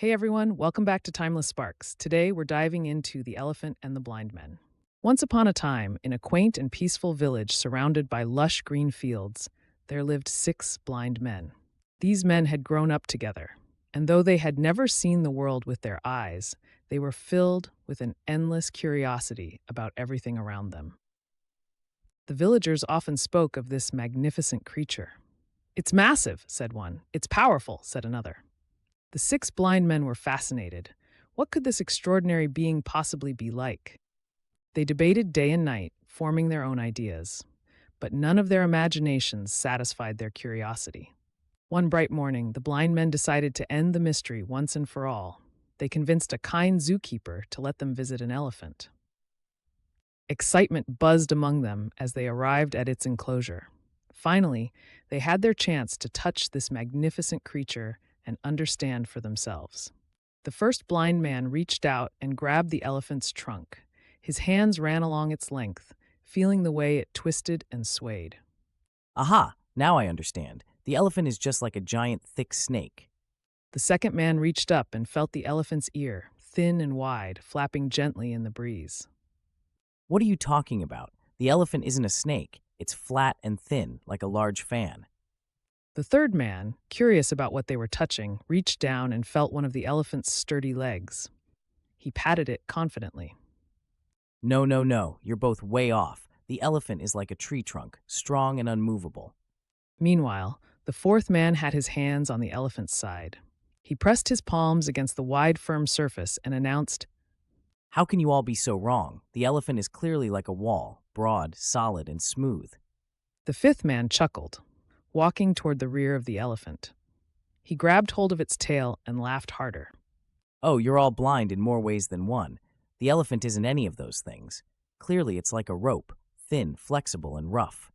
Hey everyone, welcome back to Timeless Sparks. Today we're diving into The Elephant and the Blind Men. Once upon a time, in a quaint and peaceful village surrounded by lush green fields, there lived six blind men. These men had grown up together, and though they had never seen the world with their eyes, they were filled with an endless curiosity about everything around them. The villagers often spoke of this magnificent creature. "It's massive," said one. "It's powerful," said another. The six blind men were fascinated. What could this extraordinary being possibly be like? They debated day and night, forming their own ideas. But none of their imaginations satisfied their curiosity. One bright morning, the blind men decided to end the mystery once and for all. They convinced a kind zookeeper to let them visit an elephant. Excitement buzzed among them as they arrived at its enclosure. Finally, they had their chance to touch this magnificent creature and understand for themselves. The first blind man reached out and grabbed the elephant's trunk. His hands ran along its length, feeling the way it twisted and swayed. Aha! Now I understand. The elephant is just like a giant, thick snake. The second man reached up and felt the elephant's ear, thin and wide, flapping gently in the breeze. What are you talking about? The elephant isn't a snake. It's flat and thin, like a large fan. The third man, curious about what they were touching, reached down and felt one of the elephant's sturdy legs. He patted it confidently. No, no, no. You're both way off. The elephant is like a tree trunk, strong and unmovable. Meanwhile, the fourth man had his hands on the elephant's side. He pressed his palms against the wide, firm surface and announced, How can you all be so wrong? The elephant is clearly like a wall, broad, solid, and smooth. The fifth man chuckled, walking toward the rear of the elephant. He grabbed hold of its tail and laughed harder. Oh, you're all blind in more ways than one. The elephant isn't any of those things. Clearly, it's like a rope, thin, flexible, and rough.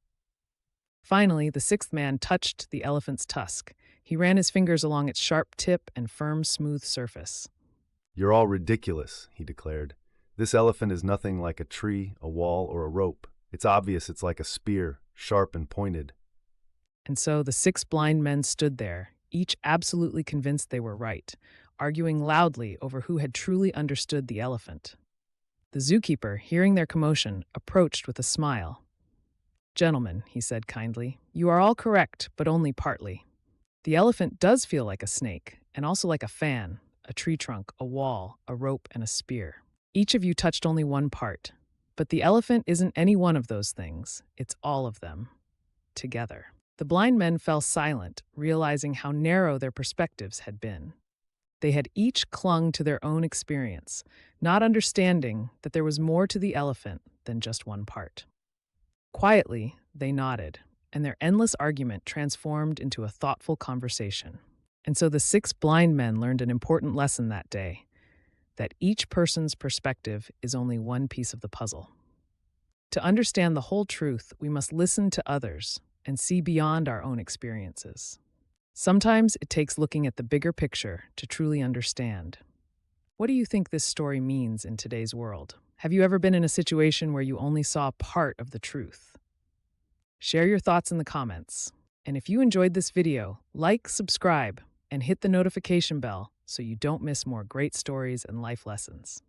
Finally, the sixth man touched the elephant's tusk. He ran his fingers along its sharp tip and firm, smooth surface. "You're all ridiculous," he declared. "This elephant is nothing like a tree, a wall, or a rope. It's obvious it's like a spear, sharp and pointed." And so the six blind men stood there, each absolutely convinced they were right, arguing loudly over who had truly understood the elephant. The zookeeper, hearing their commotion, approached with a smile. "Gentlemen," he said kindly, "you are all correct, but only partly. The elephant does feel like a snake, and also like a fan, a tree trunk, a wall, a rope, and a spear. Each of you touched only one part, but the elephant isn't any one of those things. It's all of them, together." The blind men fell silent, realizing how narrow their perspectives had been. They had each clung to their own experience, not understanding that there was more to the elephant than just one part. Quietly, they nodded, and their endless argument transformed into a thoughtful conversation. And so the six blind men learned an important lesson that day, that each person's perspective is only one piece of the puzzle. To understand the whole truth, we must listen to others and see beyond our own experiences. Sometimes it takes looking at the bigger picture to truly understand. What do you think this story means in today's world? Have you ever been in a situation where you only saw part of the truth? Share your thoughts in the comments. And if you enjoyed this video, like, subscribe, and hit the notification bell so you don't miss more great stories and life lessons.